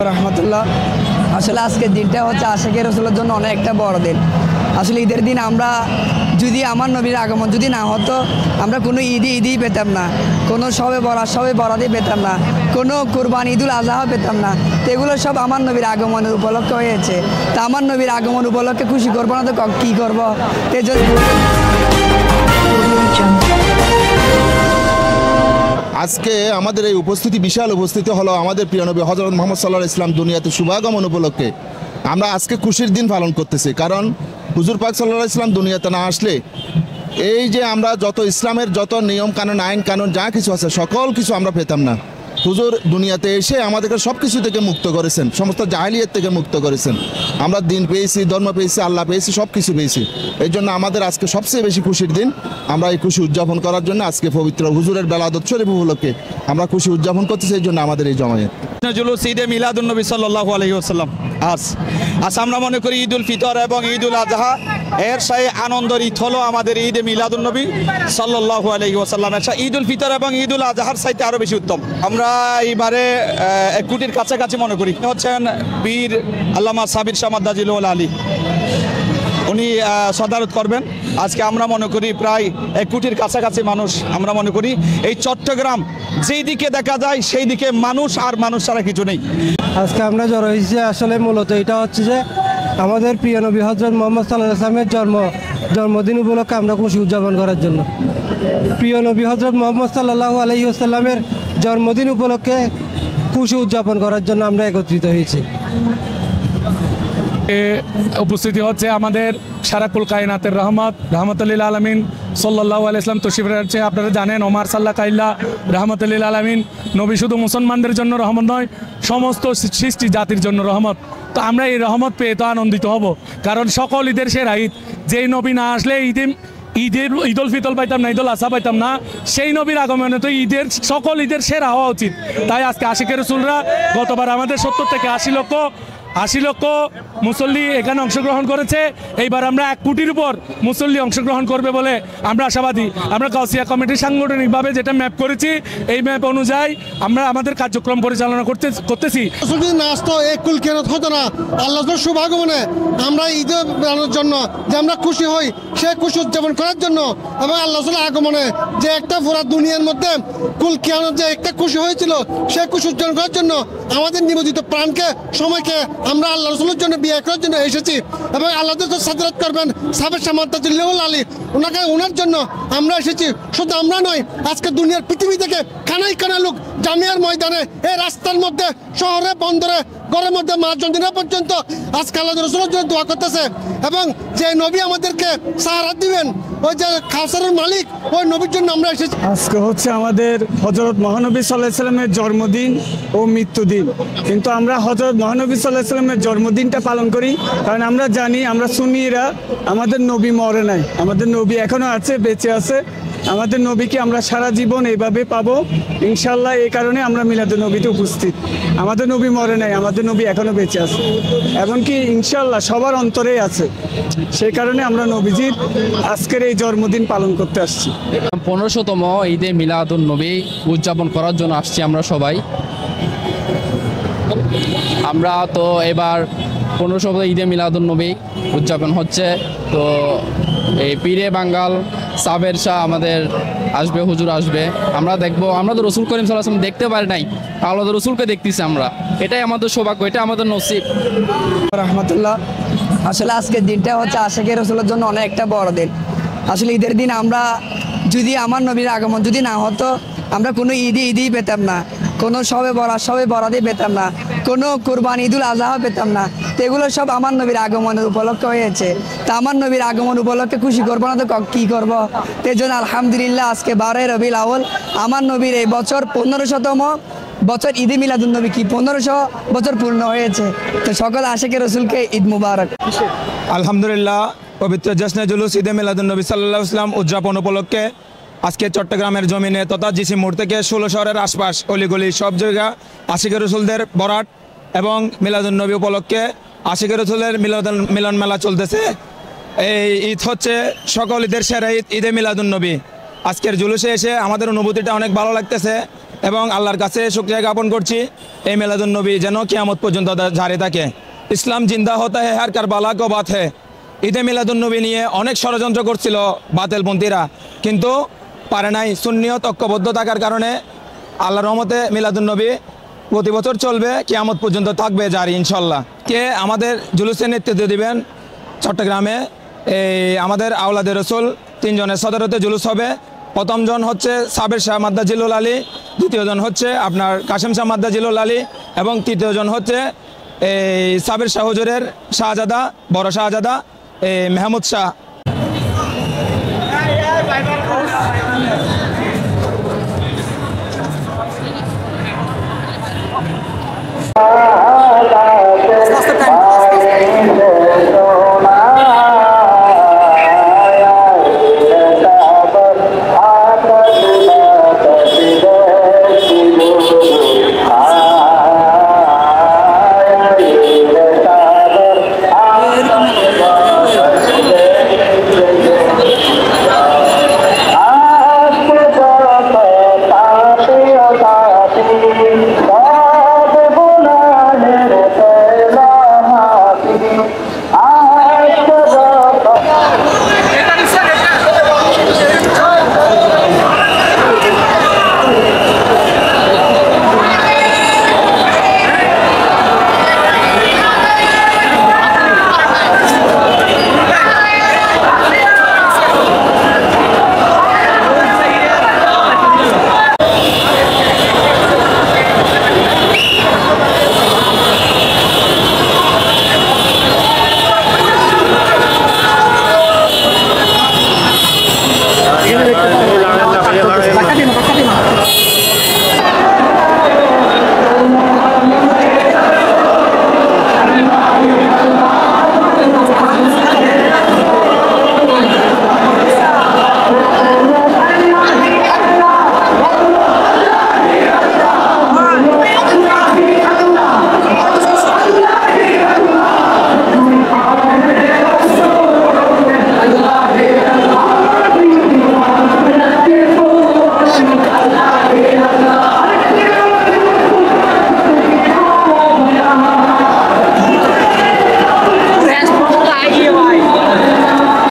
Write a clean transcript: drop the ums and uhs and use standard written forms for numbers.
রহমতুল্লাহ। আসলে আজকের দিনটা হচ্ছে আশিকে রসুলের জন্য অনেক একটা বড় দিন। আসলে ঈদের দিন আমরা যদি আমার নবীর আগমন যদি না হতো, আমরা কোনো ঈদই পেতাম না, কোনো সবে বরাতই পেতাম না, কোনো কুরবানি ঈদুল আজহা পেতাম না। তো এগুলো সব আমার নবীর আগমনের উপলক্ষে হয়েছে। তা আমার নবীর আগমন উপলক্ষে খুশি করবো না তো কী করবো? আজকে আমাদের এই উপস্থিতি, বিশাল উপস্থিতি হলো আমাদের প্রিয় নবী হযরত মুহাম্মদ সাল্লাল্লাহু আলাইহি ওয়াসাল্লাম দুনিয়াতে শুভাগমন উপলক্ষে। আমরা আজকে খুশির দিন পালন করতেছি, কারণ হুজুর পাক সাল্লাল্লাহু আলাইহি ওয়াসাল্লাম দুনিয়াতে না আসলে এই যে আমরা যত ইসলামের যত নিয়ম কানুন, আইন কানুন যা কিছু আছে সকল কিছু আমরা পেতাম না। হুজুর দুনিয়াতে এসে আমাদেরকে সব কিছু থেকে মুক্ত করেছেন, সমস্ত জাহেলিয়ত থেকে মুক্ত করেছেন। আমরা দিন পেয়েছি, ধর্ম পেয়েছি, আল্লাহ পেয়েছি, সব কিছু পেয়েছি। এই জন্য আমাদের আজকে সবচেয়ে বেশি খুশির দিন। আমরা এই খুশি উদযাপন করার জন্য আজকে পবিত্র হুজুরের বেলাদত শরীফ উপলক্ষে আমরা খুশি উদযাপন করতেছি। এই জন্য আমাদের এই জমায়েত জুলুস ঈদে মিলাদুন নবী সাল্লাল্লাহু আলাইহি ওয়াসাল্লাম। আজ আমরা মনে করি ঈদুল ফিতর এবং ঈদুল আজহা এর সেই আনন্দের ঈদ হলো আমাদের ঈদে মিলাদুন নবী সাল্লাল্লাহু আলাইহি ওয়াসাল্লাম। ঈদুল ফিতর এবং ঈদুল আজহার চাইতে আরো বেশি উত্তম। আমরা এইবারে 1 কোটির কাছাকাছি মনে করি হচ্ছেন বীর আল্লামা সাবির শাহ মাদ্দাজিলুল আলী, উনি সদারত করবেন। আজকে আমরা মনে করি প্রায় 1 কোটির কাছাকাছি মানুষ আমরা মনে করি। এই চট্টগ্রাম যেই দিকে দেখা যায় সেই দিকে মানুষ আর মানুষ ছাড়া কিছু নেই। আজকে আমরা জড়ো হয়েছি আসলে মূলত এটা হচ্ছে যে আমাদের প্রিয় নবী হযরত মুহাম্মদ সাল্লাল্লাহু আলাইহি ওয়াসাল্লামের জন্মদিন উপলক্ষে আমরা খুশি উদযাপন করার জন্য। প্রিয় নবী হযরত মুহাম্মদ সাল্লাল্লাহু আলাইহি ওয়াসাল্লামের জন্মদিন উপলক্ষে খুশি উদযাপন করার জন্য আমরা একত্রিত হয়েছি। উপস্থিতি হচ্ছে আমাদের সারাকুল কায়নাতের রহমতুল্লিল আলমিন সাল্লাল্লাহু আলাইহি ওয়াসাল্লাম তশরিফ রাখছে। আপনারা জানেন ওমার সাল্লাহ কাইল্লা রহমতুল্লিল আলমিন নবী শুধু মুসলমানদের জন্য রহমত নয়, সমস্ত সৃষ্টি জাতির জন্য রহমত। তো আমরা এই রহমত পেয়ে তো আনন্দিত হব, কারণ সকল ঈদের সেরা ঈদ। যেই নবী না আসলে ঈদুল ফিতর পাইতাম না, ঈদুল আজহা পাইতাম না। সেই নবীর আগমনে তো সকল ঈদের সেরা হওয়া উচিত। তাই আজকে আশিকে রসুলরা গতবার আমাদের 70 থেকে 80 লক্ষ মুসল্লি এখানে অংশগ্রহণ করেছে। এইবার আমরা 1 কোটির উপর মুসল্লি অংশগ্রহণ করবে বলে আমরা আশাবাদী। আমরা কাউসিয়া কমিটির সাংগঠনিকভাবে যেটা ম্যাপ করেছি, এই ম্যাপ অনুযায়ী আমরা আমাদের কার্যক্রম পরিচালনা করতেছি। যদি না আসতো এই কুল কেরাত হতো না। আল্লাহর শুভাগমনে আমরা ঈদে বেড়ানোর জন্য যে আমরা খুশি হই, সে খুশি উদযাপন করার জন্য এবং আল্লাহর আগমনে যে একটা পুরা দুনিয়ার মধ্যে কুল কেরাত যে একটা খুশি হয়েছিল, সে খুশি উদযাপন করার জন্য আমাদের নিবেদিত প্রাণকে সময়কে আমরা আল্লাহ রসুলের জন্য বিয়ে করার জন্য এসেছি। এবং আল্লাহ সাদরাত করবেন সাবের শাহ মাদ্দাজিলুল আলী, ওনার জন্য আমরা এসেছি। শুধু আমরা নয়, আজকে দুনিয়ার পৃথিবী থেকে খানাই খানা লোক জামিয়ার ময়দানে, এই রাস্তার মধ্যে, শহরে, বন্দরে, ঘরের মধ্যে, মাঝদিনা পর্যন্ত আজকে আল্লাহ রসুলের জন্য দোয়া করতেছে। এবং যে নবী আমাদেরকে সাহারা দিবেন, ওই যে কাউসারের মালিক, ওই নবীর জন্য আমরা এসেছি। আজকে হচ্ছে আমাদের হযরত মহানবী সাল্লাল্লাহু আলাইহি ওয়াসাল্লামের জন্মদিন ও মৃত্যুদিন, কিন্তু আমরা হযরত মহানবী সাল্লাল্লাহু আলাইহি ওয়াসাল্লামের জন্মদিনটা পালন করি, কারণ আমরা জানি, আমরা সুন্নিরা, আমাদের নবী মরে নাই, আমাদের নবী এখনো আছে, বেঁচে আছে। আমাদের নবীকে আমরা সারা জীবন এইভাবে পাবো ইনশাল্লাহ। এই কারণে আমরা মিলাদুন নবীতে উপস্থিত। আমাদের নবী মরে নাই, আমাদের নবী এখনো বেঁচে আছে, এমনকি ইনশাল্লাহ সবার অন্তরেই আছে। সেই কারণে আমরা নবীজির আজকের এই জন্মদিন পালন করতে আসছি। 1500তম ঈদে মিলাদুন নবী উদযাপন করার জন্য আসছি আমরা সবাই। আমরা তো এবার 1500 ঈদে মিলাদুন নবী উদযাপন হচ্ছে। তো এই পীরে বাঙ্গাল সাবের শাহ আমাদের আসবে, হুজুর আসবে, আমরা দেখবো। আমরা তো রসুল করিম সাল্লাল্লাহু আলাইহি ওয়াসাল্লাম দেখতে পারি নাই, আল্লাহ রসুলকে দেখতেছি আমরা। এটাই আমাদের সৌভাগ্য, এটা আমাদের নসিব। রহমতুল্লাহ। আসলে আজকের দিনটা হচ্ছে আশিকে রসুলের জন্য অনেক একটা বড় দিন। আসলে ঈদের দিন আমরা যদি আমার নবীর আগমন যদি না হতো, আমরা কোনো ঈদই পেতাম না, কোনো সবে বরাতই পেতাম না, কোনো কুরবানি ঈদুল আজহা পেতাম না। তো এগুলো সব আমার নবীর আগমনের উপলক্ষে হয়েছে। তা আমার নবীর আগমন উপলক্ষে খুশি করবো না তো কী করবো? তো এই জন্য আলহামদুলিল্লাহ আজকে 12 রবিউল আউয়াল আমার নবীর এই বছর 1500তম বছর ঈদে মিলাদুন নবী, কি 1500 বছর পূর্ণ হয়েছে। তো সকল আশিকে রসুলকে ঈদ মুবারক। আলহামদুলিল্লাহ, পবিত্র জশ্নে জুলুস ঈদে মিলাদুন নবী সাল্লাল্লাহু আলাইহি ওয়াসাল্লাম উদযাপন উপলক্ষে আজকে চট্টগ্রামের জমিনে তথা জিসি মোড় থেকে 16 শহরের আশপাশ অলিগলি সব জায়গা আশিকে রসুলদের বরাত এবং মিলাদুন নবী উপলক্ষে আশিকে রসুলের মিলন মেলা চলতেছে। এই ঈদ হচ্ছে সকল ঈদের সেরা ঈদ, ঈদে মিলাদুন নবী। আজকের জুলুসে এসে আমাদের অনুভূতিটা অনেক ভালো লাগতেছে। এবং আল্লাহর কাছে শুকরিয়া জ্ঞাপন করছি এই মিলাদুন্নবী যেন কিয়ামত পর্যন্ত জারি থাকে। ইসলাম জিন্দা হতা হে হার কারবালা কো বাত হে। ঈদে মিলাদুন্নবী নিয়ে অনেক ষড়যন্ত্র করছিল বাতিলপন্থীরা, কিন্তু পারে নাই। সুন্নিয়ত ঐক্যবদ্ধ থাকার কারণে আল্লাহর রহমতে মিলাদুন্নবী প্রতি বছর চলবে, কিয়ামত পর্যন্ত থাকবে জারি ইনশাল্লাহ। কে আমাদের জুলুসের নেতৃত্ব দিবেন চট্টগ্রামে আমাদের আওলাদের রসুল 3 জনের সদরতে জুলুস হবে। প্রথম জন হচ্ছে সাবের শাহ মাদ্দা জিলুল আলী, দ্বিতীয় জন হচ্ছে আপনার কাশেম শাহ মাদ্দা জিলুল আলী এবং তৃতীয় জন হচ্ছে সাবের শাহ হুজুরের শাহজাদা, বড় শাহজাদা মেহমুদ শাহ।